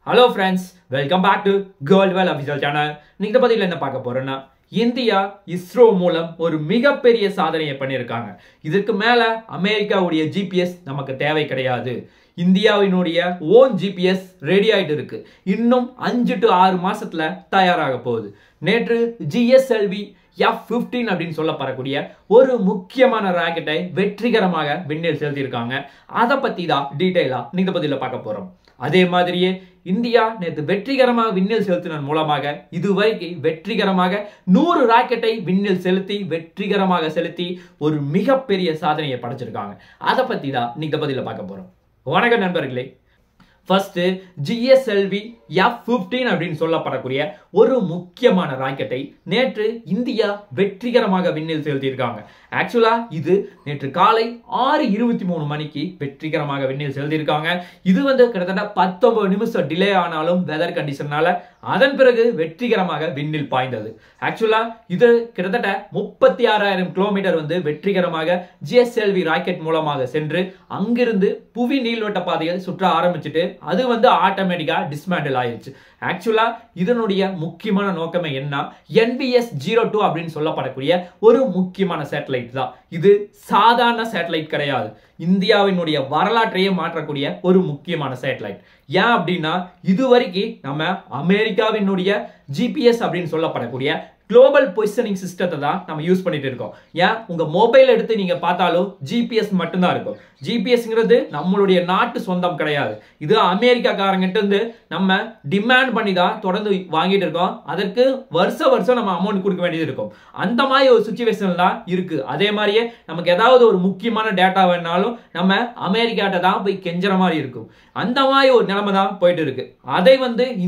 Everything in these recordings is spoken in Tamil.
Hello friends, welcome back to Goldwell Official Channel. இன்னைக்கு பதில என்ன பார்க்க போறோம்னா இந்தியா இஸ்ரோ மூலம் ஒரு மிகப்பெரிய சாதனையை பண்ணியிருக்காங்க. இதற்கு மேல அமெரிக்காவுடைய ஜிபிஎஸ் நமக்கு தேவை கிடையாது. இந்தியாவினுடைய ஓன் ஜிபிஎஸ் ரெடி ஆயிட்டு இருக்கு. இன்னும் 5 to 6 மாசத்துல தயாராக போகுது. நேற்று GSLV F-15 அப்படின்னு சொல்லப்படக்கூடிய ஒரு முக்கியமான ராக்கெட்டை வெற்றிகரமாக விண்ணில் செலுத்தியிருக்காங்க. அதை பத்தி தான் டீடைலா இந்த பதில பார்க்க போறோம். அதே மாதிரியே இந்தியா நேற்று வெற்றிகரமாக விண்ணில் செலுத்தினதன் மூலமாக இதுவரைக்கும் வெற்றிகரமாக 100 ராக்கெட்டை விண்ணில் வெற்றிகரமாக செலுத்தி ஒரு மிகப்பெரிய சாதனையை படைச்சிருக்காங்க. அதை பத்தி தான் இந்த பதில பார்க்க போறோம். வணக்கம் நண்பர்களே. ஃபர்ஸ்ட் GSLV F-15 அப்படின்னு சொல்லப்படக்கூடிய ஒரு முக்கியமான ராக்கெட்டை நேற்று இந்தியா வெற்றிகரமாக விண்ணில் செலுத்தியிருக்காங்க. ஆக்சுவலா இது நேற்று காலை 6:23 மணிக்கு வெற்றிகரமாக விண்ணில் செலுத்தியிருக்காங்க. இது கிட்டத்தட்ட 19 நிமிஷம் டிலே ஆனாலும் வெதர் கண்டிஷனால அதன் பிறகு வெற்றிகரமாக விண்ணில் பாய்ந்தது. ஆக்சுவலா இது கிட்டத்தட்ட 36,000 கிலோமீட்டர் வெற்றிகரமாக GSLV ராக்கெட் மூலமாக சென்று அங்கிருந்து புவி நீள்வட்ட பாதையில் சுற்ற ஆரம்பிச்சுட்டு அது ஆட்டோமேட்டிக்கா டிஸ்மேண்டில் ஆயிருச்சு. ஆக்சுவலா இதனுடைய முக்கியமான நோக்கமே என்ன, NBS-02 அப்படின்னு சொல்லப்படக்கூடிய ஒரு முக்கியமான சேட்டலைட் தான். இது சாதாரண சேட்டலைட் கிடையாது. இந்தியாவினுடைய வரலாற்றையே மாற்றக்கூடிய ஒரு முக்கியமான சேட்டலைட். ஏன் அப்படின்னா இதுவரைக்கும் நம்ம அமெரிக்காவினுடைய ஜிபிஎஸ் அப்படின்னு சொல்லப்படக்கூடிய குளோபல் பொசிஷனிங் சிஸ்டத்தை தான் நம்ம யூஸ் பண்ணிட்டு இருக்கோம். ஏன் உங்க மொபைல் எடுத்து நீங்க பார்த்தாலும் ஜிபிஎஸ் மட்டும்தான் இருக்கும். ஜிபிஎஸ்ங்கிறது நம்மளுடைய நாட்டு சொந்தம் கிடையாது. இது அமெரிக்காக்காரங்கிட்ட இருந்து நம்ம டிமாண்ட் பண்ணி தான் தொடர்ந்து வாங்கிட்டு இருக்கோம். அதற்கு வருஷம் நம்ம அமௌண்ட் கொடுக்க வேண்டியது இருக்கும். அந்த மாதிரி ஒரு சுச்சுவேஷன் தான் இருக்கு. அதே மாதிரியே நமக்கு ஏதாவது ஒரு முக்கியமான டேட்டா வேணாலும் நம்ம அமெரிக்காட்ட தான் போய் கெஞ்சற மாதிரி இருக்கும். அந்த மாதிரி ஒரு நிலைமை தான் போயிட்டு இருக்கு. அதை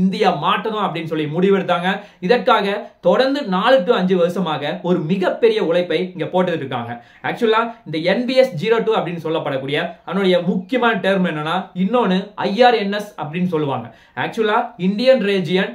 இந்தியா மாற்றணும் அப்படின்னு சொல்லி முடிவெடுத்தாங்க. இதற்காக தொடர்ந்து 4 to 5 வருஷமாக ஒரு மிகப்பெரிய உழைப்பை இங்க போட்டு இருக்காங்க. ஆக்சுவலா இந்த NBS-02 அப்படின்னு சொல்லப்படக்கூடிய அதனுடைய முக்கியமான டேர்ம் என்னன்னா இன்னொன்னு IRNS அப்படின்னு சொல்லுவாங்க. ஆக்சுவலா இந்தியன் ரீஜியன்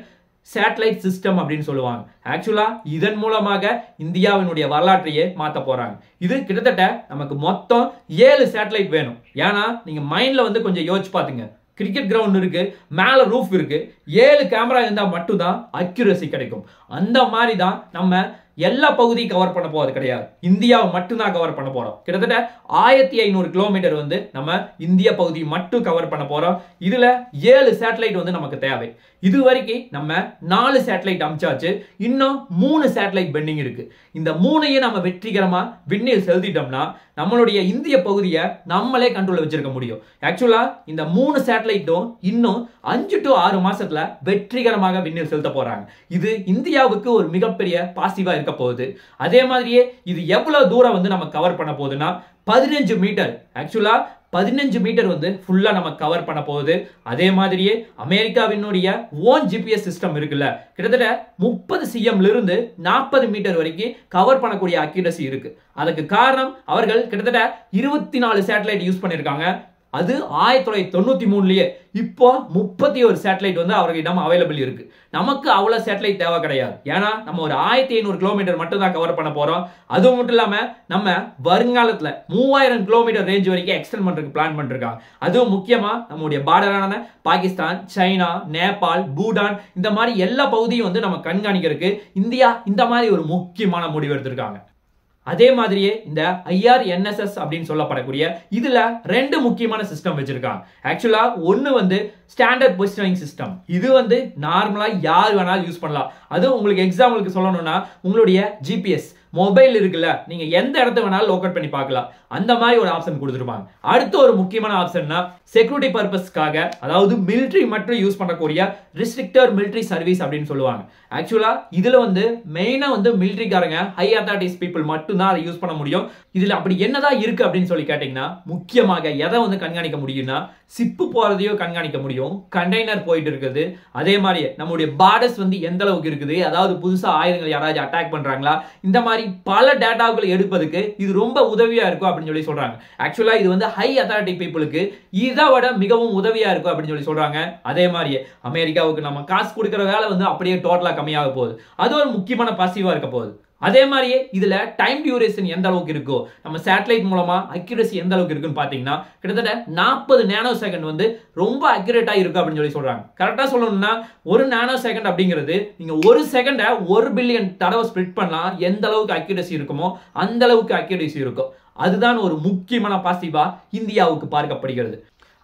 சேட்டலைட் சிஸ்டம் அப்படின்னு சொல்லுவாங்க. ஆக்சுவலா இதன் மூலமாக இந்தியாவினுடைய வரலாற்றையே மாத்த போறாங்க. இது கிட்டத்தட்ட நமக்கு மொத்தம் 7 சேட்டலைட் வேணும். ஏன்னா நீங்க மைண்ட்ல கொஞ்சம் யோசிச்சு பாத்துங்க. கிரிக்கெட் கிரவுண்ட் இருக்கு, மேல ரூஃப் இருக்கு, 7 கேமரா இருந்தா மட்டும்தான் அக்யூரசி கிடைக்கும். அந்த மாதிரி தான் நம்ம எல்லா பகுதியும் கவர் பண்ண போறது கிடையாது. இந்தியாவை மட்டும்தான் கவர் பண்ண போறோம். கிட்டத்தட்ட 1500 கிலோமீட்டர் நம்ம இந்திய பகுதி மட்டும் கவர் பண்ண போறோம். இதுல 7 சேட்டலைட் நமக்கு தேவை. இது வரைக்கும் நம்ம 4 சேட்டலைட் அமிச்சாச்சு. இன்னும் 3 சேட்டலைட் பெண்டிங் இருக்கு. இந்த 3ஐயும் நம்ம வெற்றிகரமா விண்ணில் செலுத்திட்டோம்னா நம்மளுடைய இந்திய பகுதியை நம்மளே கண்ட்ரோல்ல வச்சிருக்க முடியும். ஆக்சுவலா இந்த 3 சேட்டலைட்டும் இன்னும் 5 to 6 மாசத்துல வெற்றிகரமாக விண்ணில் செலுத்த போறாங்க. இது இந்தியாவுக்கு ஒரு மிகப்பெரிய பாசிட்டிவா இருக்க போகுது. அதே மாதிரியே இது எவ்வளவு தூரம் நம்ம கவர் பண்ண போகுதுன்னா 15 மீட்டர். ஆக்சுவலா 15 மீட்டர் ஃபுல்லா நம்ம கவர் பண்ண போகுது. அதே மாதிரியே அமெரிக்காவினுடைய ஓன் ஜிபிஎஸ் சிஸ்டம் இருக்குல்ல, கிட்டத்தட்ட 30 cm இருந்து 40 மீட்டர் வரைக்கும் கவர் பண்ணக்கூடிய அக்யூரசி இருக்கு. அதுக்கு காரணம் அவர்கள் கிட்டத்தட்ட 24 சேட்டலைட் யூஸ் பண்ணிருக்காங்க. அது 1993லயே இப்போ 31 சேட்டலைட் அவர்களிடம் அவைலபிள் இருக்கு. நமக்கு அவ்வளவு சேட்டலைட் தேவை கிடையாது. ஏன்னா நம்ம ஒரு 1500 கிலோமீட்டர் மட்டும் தான் கவர் பண்ண போறோம். அது மட்டும் இல்லாம நம்ம வருங்காலத்துல 3000 கிலோமீட்டர் ரேஞ்ச் வரைக்கும் எக்ஸ்டெண்ட் பண்றதுக்கு பிளான் பண்ணிருக்காங்க. அதுவும் முக்கியமா நம்முடைய பார்டரான பாகிஸ்தான், சைனா, நேபாள், பூட்டான் இந்த மாதிரி எல்லா பகுதியும் நம்ம கண்காணிக்கிறதுக்கு இந்தியா இந்த மாதிரி ஒரு முக்கியமான முடிவு எடுத்திருக்காங்க. அதே மாதிரியே இந்த IRNSS அப்படின்னு சொல்லப்படக்கூடிய இதுல 2 முக்கியமான சிஸ்டம் வச்சிருக்காங்க. ஆக்சுவலா ஒன்னு ஸ்டாண்டர்ட் பொசிஷனிங் சிஸ்டம். இது நார்மலா யார் வேணாலும் யூஸ் பண்ணலாம். அது உங்களுக்கு எக்ஸாம்பிளுக்கு சொல்லணும்னா உங்களுடைய ஜிபிஎஸ் மொபைல் இருக்குல்ல, நீங்க எந்த இடத்த வேணாலும் லோகேட் பண்ணி பார்க்கலாம். அந்த மாதிரி ஒரு ஆப்ஷன் கொடுத்துருப்பாங்க. அடுத்த ஒரு முக்கியமான ஆப்ஷன்னா செக்யூரிட்டி பர்பஸ்க்காக, அதாவது மிலிட்டரி மட்டும் யூஸ் பண்ணக்கூடிய ரெஸ்ட்ரிக்டட் மிலிட்டரி சர்வீஸ் அப்படின்னு சொல்லுவாங்க. ஆக்சுவலா இதுல மெயினா மிலிட்டரிக்காரங்க ஹை அத்தாரிட்டிஸ் பீப்புள் மட்டும் தான் அதை யூஸ் பண்ண முடியும். இதுல அப்படி என்னதான் இருக்கு அப்படின்னு சொல்லி கேட்டீங்கன்னா முக்கியமாக எதை கண்காணிக்க முடியும்னா சிப்பு போறதையோ கண்காணிக்க முடியும், கண்டெய்னர் போயிட்டு இருக்குது. அதே மாதிரி நம்முடைய பார்டர்ஸ் எந்த அளவுக்கு இருக்குது, அதாவது புதுசா ஆயுதங்கள் யாராவது அட்டாக் பண்றாங்களா, இந்த மாதிரி பல டேட்டாக்களை எடுப்பதற்கு இது ரொம்ப உதவியா இருக்கும் அப்படின்னு சொல்லி சொல்றாங்க. ஆக்சுவலா இது ஹை அத்தாரிட்டி பீப்புளுக்கு இதை விட மிகவும் உதவியா இருக்கும் அப்படின்னு சொல்லி சொல்றாங்க. அதே மாதிரி அமெரிக்காவுக்கு நம்ம காசு கொடுக்கிற வேலை அப்படியே டோட்டலா கம்மியாக போகுது. அது ஒரு முக்கியமான பாசிட்டிவா இருக்க போகுது. அதே மாதிரியே இதுல டைம் டியூரேஷன் எந்த அளவுக்கு இருக்கோ, நம்ம சேட்டலைட் மூலமா அக்யூரசி எந்த அளவுக்கு இருக்குன்னு பாத்தீங்கன்னா கிட்டத்தட்ட 40 நேனோ செகண்ட் வந்து ரொம்ப அக்யூரேட்டா இருக்கு அப்படின்னு சொல்றாங்க. கரெக்டா சொல்லணும்னா ஒரு நேனோ செகண்ட் அப்படிங்கிறது நீங்க ஒரு செகண்ட 1 பில்லியன் தடவை ஸ்பிளிட் பண்ணலாம், எந்த அளவுக்கு அக்யூரசி இருக்குமோ அந்த அளவுக்கு அக்யூரசி இருக்கும். அதுதான் ஒரு முக்கியமான பாசிட்டிவா இந்தியாவுக்கு பார்க்கப்படுகிறது.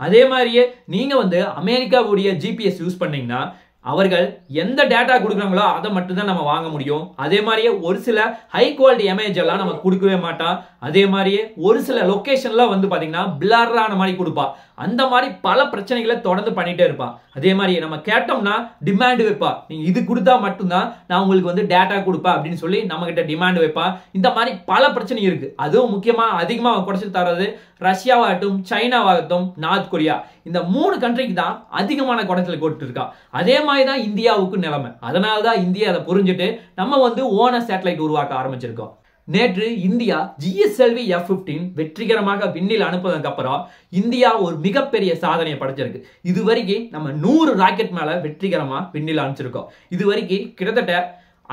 அதே மாதிரியே நீங்க வந்து அமெரிக்காவுடைய ஜிபிஎஸ் யூஸ் பண்ணீங்கன்னா அவர்கள் எந்த டேட்டா கொடுக்குறாங்களோ அதை மட்டும் தான் நம்ம வாங்க முடியும். அதே மாதிரியே ஒரு சில ஹை குவாலிட்டி இமேஜ் எல்லாம் நம்ம கொடுக்கவே மாட்டான். அதே மாதிரியே ஒரு சில லொகேஷன்ல வந்து பாத்தீங்கன்னா பிளரான மாதிரி கொடுப்பா. அந்த மாதிரி பல பிரச்சனைகளை தொடர்ந்து பண்ணிட்டே இருப்பான். அதே மாதிரி நம்ம கேட்டோம்னா டிமாண்ட் வைப்பா, நீங்க இது கொடுத்தா மட்டும்தான் நான் உங்களுக்கு வந்து டேட்டா கொடுப்பேன் அப்படின்னு சொல்லி நம்ம கிட்ட டிமாண்ட் வைப்பா. இந்த மாதிரி பல பிரச்சனை இருக்கு. அதுவும் முக்கியமா அதிகமா குறைச்சு தரது ரஷ்யாவாகட்டும், சைனாவாகட்டும், நார்த் கொரியா, இந்த 3 கண்ட்ரிக்கு தான் அதிகமான குறைச்சல் கொடுத்து இருக்கா. அதே மாதிரி தான் இந்தியாவுக்கு நிலைமை. அதனாலதான் இந்தியா அதை புரிஞ்சுட்டு நம்ம வந்து ஓன சேட்டலைட் உருவாக்க ஆரம்பிச்சிருக்கோம். நேற்று இந்தியா GSLV F-15 வெற்றிகரமாக விண்ணில் அனுப்புவதற்கு அப்புறம் இந்தியா ஒரு மிகப்பெரிய சாதனையை படைச்சிருக்கு. இதுவரைக்கும் நம்ம 100 ராக்கெட் மேல வெற்றிகரமா விண்ணில் அனுப்பிச்சிருக்கோம். இதுவரைக்கும் கிட்டத்தட்ட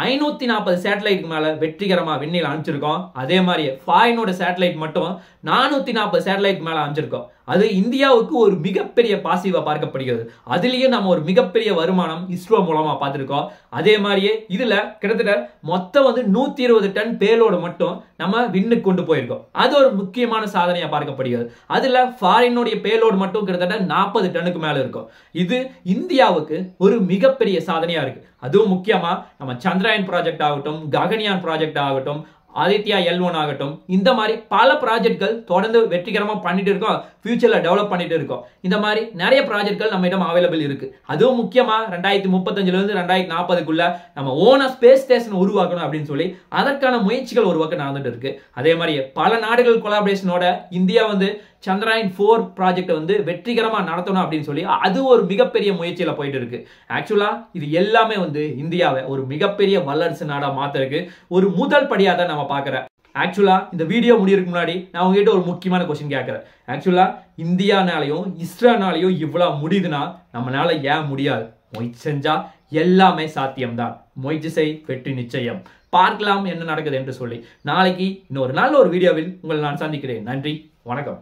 540 சேட்டலைட் மேல வெற்றிகரமா விண்ணில் அனுப்பிச்சிருக்கோம். அதே மாதிரி ஃபாரினோட சேட்டலைட் மட்டும் 440 சேட்டலைட் மேல அனுப்பிச்சிருக்கோம். அது இந்தியாவுக்கு ஒரு மிகப்பெரிய பாசிட்டிவா பார்க்கப்படுகிறது. அதுலயும் நம்ம ஒரு மிகப்பெரிய வருமானம் இஸ்ரோ மூலமா பார்த்திருக்கோம். அதே மாதிரியே இதுல கிட்டத்தட்ட மொத்தம் வந்து 120 டன் பேலோடு மட்டும் நம்ம விண்ணுக்கு கொண்டு போயிருக்கோம். அது ஒரு முக்கியமான சாதனையா பார்க்கப்படுகிறது. அதுல ஃபாரினுடைய பேலோடு மட்டும் கிட்டத்தட்ட 40 டன்னுக்கு மேல இருக்கும். இது இந்தியாவுக்கு ஒரு மிகப்பெரிய சாதனையா இருக்கு. அதுவும் முக்கியமா நம்ம சந்திரயான் ப்ராஜெக்ட் ஆகட்டும், ககன்யான் ப்ராஜெக்ட் ஆகட்டும், ஆதித்யா L1 ஆகட்டும், இந்த மாதிரி பல ப்ராஜெக்ட்கள் தொடர்ந்து வெற்றிகரமா பண்ணிட்டு இருக்கோம். ஃபியூச்சர்ல டெவலப் பண்ணிட்டு இருக்கோம். இந்த மாதிரி நிறைய ப்ராஜெக்ட்கள் நம்ம இடம் அவைலபிள் இருக்கு. அதுவும் முக்கியமா 2035 இருந்து 2040க்குள்ள நம்ம ஓனா ஸ்பேஸ் ஸ்டேஷன் உருவாக்கணும் அப்படின்னு சொல்லி அதற்கான முயற்சிகள் ஒரு பக்கம் நடந்துட்டு இருக்கு. அதே மாதிரி பல நாடுகள் கொலாபரேஷனோட இந்தியா வந்து சந்திரயான் 4 ப்ராஜெக்ட் வந்து வெற்றிகரமா நடத்தணும் அப்படின்னு சொல்லி அது ஒரு மிகப்பெரிய முயற்சியில போயிட்டு இருக்கு. ஆக்சுவலா இது எல்லாமே வந்து இந்தியாவை ஒரு மிகப்பெரிய வல்லரசு நாடா மாத்திருக்கு ஒரு முதல் படியா தான் நம்ம பார்க்கிறேன். ஆக்சுவலா இந்த வீடியோ முடியறதுக்கு முன்னாடி நான் உங்ககிட்ட ஒரு முக்கியமான கொஸ்டின் கேட்கிறேன். ஆக்சுவலா இந்தியானாலையும் இஸ்ரோனாலையும் இவ்வளவு முடியுதுன்னா நம்மளால ஏன் முடியாது? முயற்சி செஞ்சா எல்லாமே சாத்தியம்தான். முயற்சி செய், வெற்றி நிச்சயம். பார்க்கலாம் என்ன நடக்குது என்று சொல்லி நாளைக்கு இன்னொரு நல்ல ஒரு வீடியோவில் உங்களை நான் சந்திக்கிறேன். நன்றி, வணக்கம்.